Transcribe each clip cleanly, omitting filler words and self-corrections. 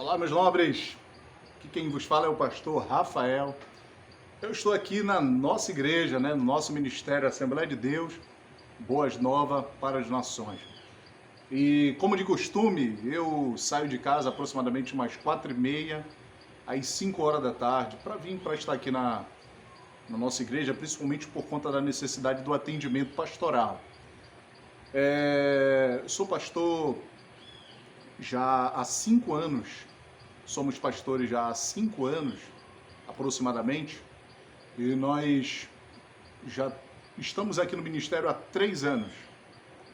Olá, meus nobres. Aqui quem vos fala é o pastor Rafael. Eu estou aqui na nossa igreja, no nosso ministério Assembleia de Deus, Boas Novas para as Nações. E como de costume, eu saio de casa aproximadamente umas 4h30, às 5 horas da tarde, para estar aqui na nossa igreja, principalmente por conta da necessidade do atendimento pastoral. Sou pastor já há 5 anos, somos pastores já há 5 anos, aproximadamente, e nós já estamos aqui no ministério há 3 anos.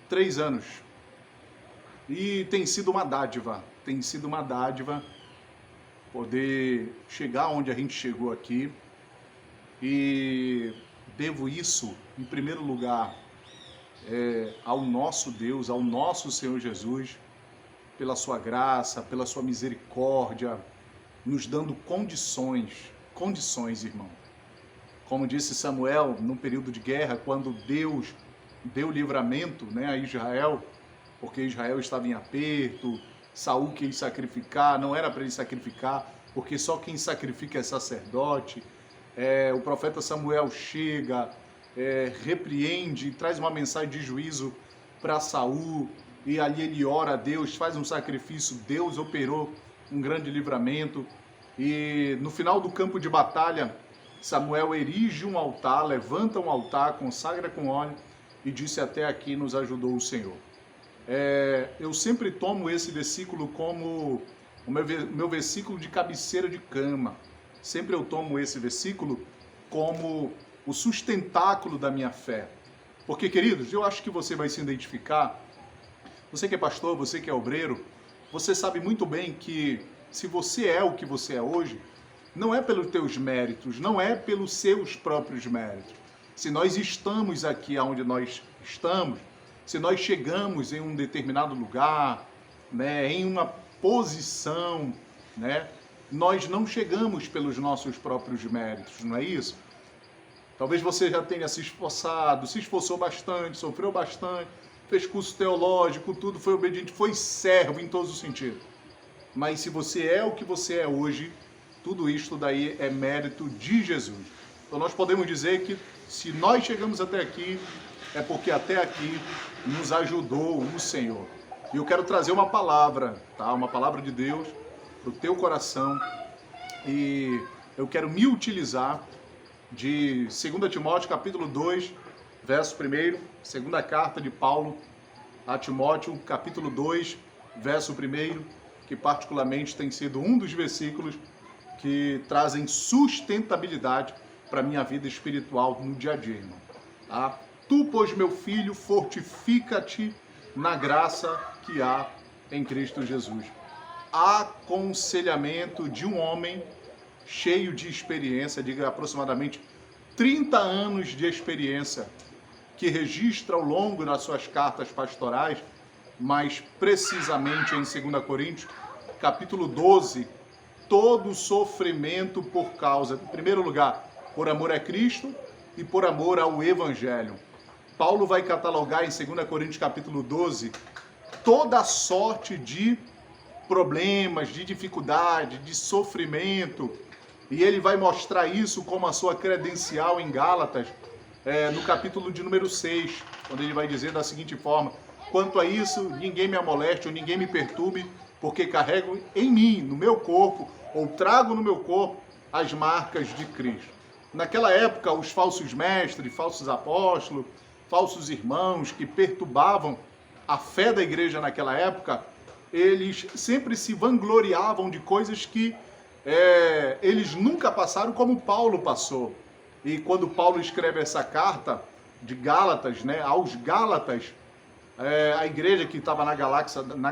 3 anos. E tem sido uma dádiva poder chegar onde a gente chegou aqui, e devo isso, em primeiro lugar, ao nosso Deus, ao nosso Senhor Jesus, pela sua graça, pela sua misericórdia, nos dando condições, irmão. Como disse Samuel, no período de guerra, quando Deus deu livramento, a Israel, porque Israel estava em aperto, Saul quis sacrificar, não era para ele sacrificar, porque só quem sacrifica é sacerdote. O profeta Samuel chega, repreende, traz uma mensagem de juízo para Saul, e ali ele ora a Deus, faz um sacrifício, Deus operou um grande livramento, e no final do campo de batalha, Samuel erige um altar, levanta um altar, consagra com óleo, e disse: até aqui nos ajudou o Senhor. Eu sempre tomo esse versículo como o meu versículo de cabeceira de cama, sempre eu tomo esse versículo como o sustentáculo da minha fé, porque, queridos, eu acho que você vai se identificar. Você que é pastor, você que é obreiro, você sabe muito bem que se você é o que você é hoje, não é pelos teus méritos, não é pelos seus próprios méritos. Se nós estamos aqui onde nós estamos, se nós chegamos em um determinado lugar, em uma posição, nós não chegamos pelos nossos próprios méritos, não é isso? Talvez você já tenha se esforçado, se esforçou bastante, sofreu bastante, fez curso teológico, tudo, foi obediente, foi servo em todos os sentidos. Mas se você é o que você é hoje, tudo isto daí é mérito de Jesus. Então nós podemos dizer que se nós chegamos até aqui, é porque até aqui nos ajudou o Senhor. E eu quero trazer uma palavra, uma palavra de Deus para o teu coração, e eu quero me utilizar de 2 Timóteo capítulo 2, verso 1, segunda carta de Paulo a Timóteo, capítulo 2, verso 1, que particularmente tem sido um dos versículos que trazem sustentabilidade para a minha vida espiritual no dia a dia, irmão. Tu, pois, meu filho, fortifica-te na graça que há em Cristo Jesus. Aconselhamento de um homem cheio de experiência, diga aproximadamente 30 anos de experiência, que registra ao longo das suas cartas pastorais, mas precisamente em 2 Coríntios, capítulo 12, todo sofrimento por causa, em primeiro lugar, por amor a Cristo e por amor ao Evangelho. Paulo vai catalogar em 2 Coríntios, capítulo 12, toda a sorte de problemas, de dificuldade, de sofrimento, e ele vai mostrar isso como a sua credencial em Gálatas, no capítulo de número 6, quando ele vai dizer da seguinte forma: quanto a isso, ninguém me amoleste ou ninguém me perturbe, porque carrego em mim, no meu corpo, ou trago no meu corpo as marcas de Cristo. Naquela época, os falsos mestres, falsos apóstolos, falsos irmãos que perturbavam a fé da igreja naquela época, eles sempre se vangloriavam de coisas que eles nunca passaram como Paulo passou. E quando Paulo escreve essa carta de Gálatas, aos Gálatas, a igreja que estava na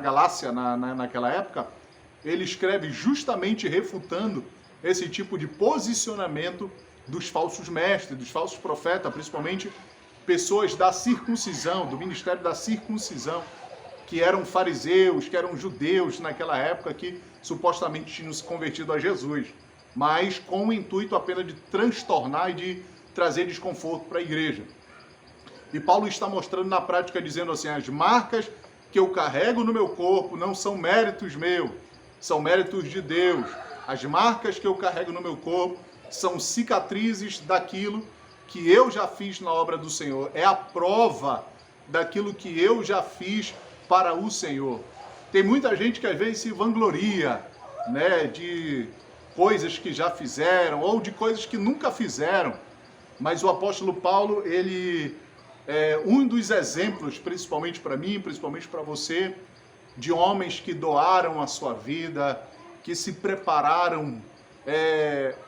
Galácia naquela época, ele escreve justamente refutando esse tipo de posicionamento dos falsos mestres, dos falsos profetas, principalmente pessoas da circuncisão, do ministério da circuncisão, que eram fariseus, que eram judeus naquela época, que supostamente tinham se convertido a Jesus, mas com o intuito apenas de transtornar e de trazer desconforto para a igreja. E Paulo está mostrando na prática, dizendo assim: as marcas que eu carrego no meu corpo não são méritos meus, são méritos de Deus. As marcas que eu carrego no meu corpo são cicatrizes daquilo que eu já fiz na obra do Senhor. É a prova daquilo que eu já fiz para o Senhor. Tem muita gente que às vezes se vangloria, né, de coisas que já fizeram ou de coisas que nunca fizeram. Mas o apóstolo Paulo, ele é um dos exemplos, principalmente para mim, principalmente para você, de homens que doaram a sua vida, que se prepararam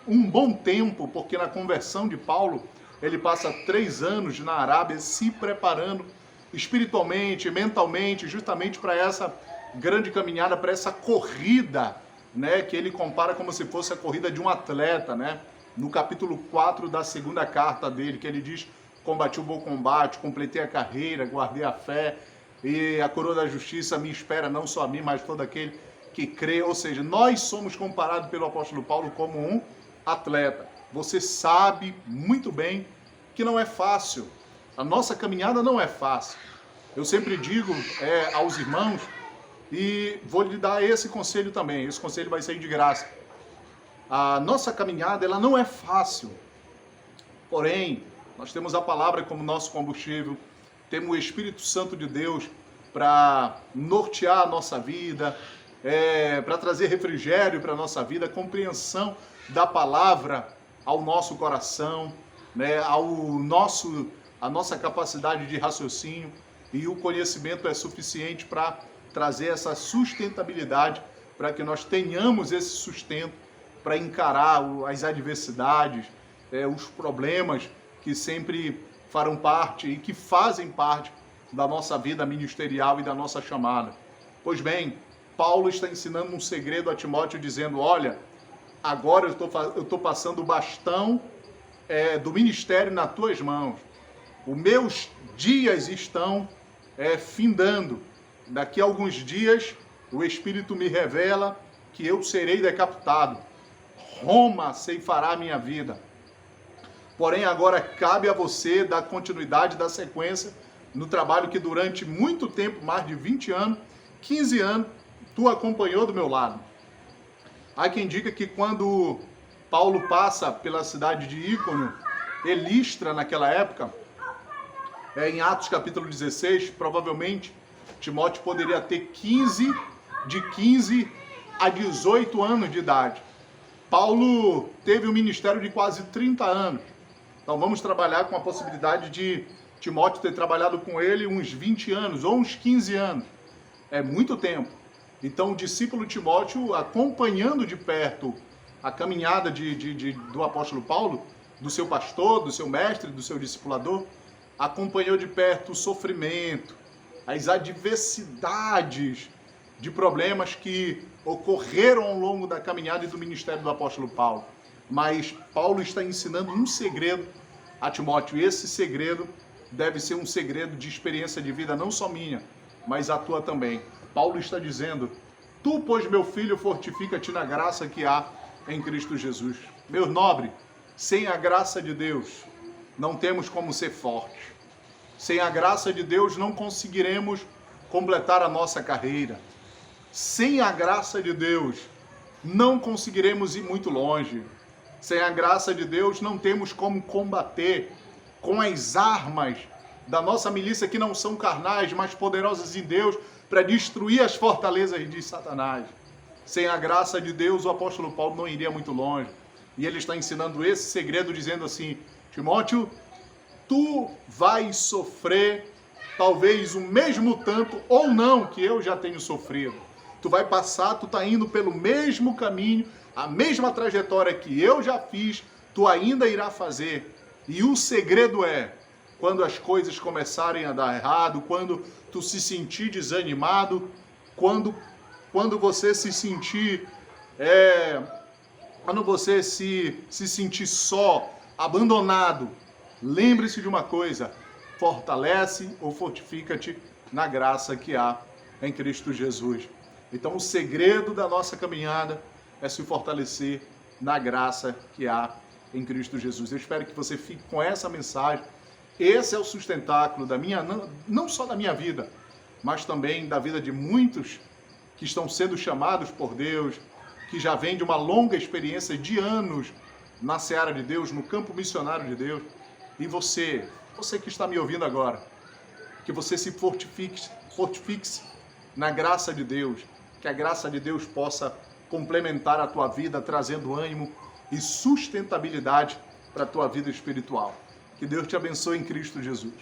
um bom tempo, porque na conversão de Paulo, ele passa 3 anos na Arábia se preparando espiritualmente, mentalmente, justamente para essa grande caminhada, para essa corrida, né, que ele compara como se fosse a corrida de um atleta, né? No capítulo 4 da segunda carta dele, que ele diz: combati o bom combate, completei a carreira, guardei a fé, e a coroa da justiça me espera, não só a mim, mas todo aquele que crê. Ou seja, nós somos comparados pelo apóstolo Paulo como um atleta. Você sabe muito bem que não é fácil. A nossa caminhada não é fácil. Eu sempre digo aos irmãos, e vou lhe dar esse conselho também, esse conselho vai sair de graça. A nossa caminhada, ela não é fácil. Porém, nós temos a palavra como nosso combustível, temos o Espírito Santo de Deus para nortear a nossa vida, para trazer refrigério para a nossa vida, compreensão da palavra ao nosso coração, né, a nossa capacidade de raciocínio, e o conhecimento é suficiente para trazer essa sustentabilidade, para que nós tenhamos esse sustento para encarar as adversidades, os problemas que sempre farão parte e que fazem parte da nossa vida ministerial e da nossa chamada. Pois bem, Paulo está ensinando um segredo a Timóteo, dizendo: olha, agora eu estou passando o bastão do ministério nas tuas mãos. Os meus dias estão findando. Daqui a alguns dias, o Espírito me revela que eu serei decapitado. Roma ceifará a minha vida. Porém, agora cabe a você dar continuidade, dar sequência no trabalho que durante muito tempo, mais de 20 anos, 15 anos, tu acompanhou do meu lado. Há quem diga que quando Paulo passa pela cidade de Íconio e Listra naquela época, em Atos capítulo 16, provavelmente Timóteo poderia ter de 15 a 18 anos de idade. Paulo teve um ministério de quase 30 anos. Então vamos trabalhar com a possibilidade de Timóteo ter trabalhado com ele uns 20 anos ou uns 15 anos. É muito tempo. Então o discípulo Timóteo, acompanhando de perto a caminhada do apóstolo Paulo, do seu pastor, do seu mestre, do seu discipulador, acompanhou de perto o sofrimento, as adversidades de problemas que ocorreram ao longo da caminhada e do ministério do apóstolo Paulo. Mas Paulo está ensinando um segredo a Timóteo, e esse segredo deve ser um segredo de experiência de vida, não só minha, mas a tua também. Paulo está dizendo: tu, pois, meu filho, fortifica-te na graça que há em Cristo Jesus. Meu nobre, sem a graça de Deus, não temos como ser fortes. Sem a graça de Deus, não conseguiremos completar a nossa carreira. Sem a graça de Deus, não conseguiremos ir muito longe. Sem a graça de Deus, não temos como combater com as armas da nossa milícia, que não são carnais, mas poderosas em Deus, para destruir as fortalezas de Satanás. Sem a graça de Deus, o apóstolo Paulo não iria muito longe. E ele está ensinando esse segredo, dizendo assim: Timóteo, tu vais sofrer talvez o mesmo tanto ou não que eu já tenho sofrido. Tu vai passar, tu está indo pelo mesmo caminho, a mesma trajetória que eu já fiz, tu ainda irá fazer. E o segredo é, quando as coisas começarem a dar errado, quando tu se sentir desanimado, quando você se sentir, quando você se sentir só, abandonado, lembre-se de uma coisa: fortalece ou fortifica-te na graça que há em Cristo Jesus. Então o segredo da nossa caminhada é se fortalecer na graça que há em Cristo Jesus. Eu espero que você fique com essa mensagem. Esse é o sustentáculo da minha, não só da minha vida, mas também da vida de muitos que estão sendo chamados por Deus, que já vêm de uma longa experiência de anos na seara de Deus, no campo missionário de Deus. E você que está me ouvindo agora, que você se fortifique na graça de Deus, que a graça de Deus possa complementar a tua vida, trazendo ânimo e sustentabilidade para a tua vida espiritual. Que Deus te abençoe em Cristo Jesus.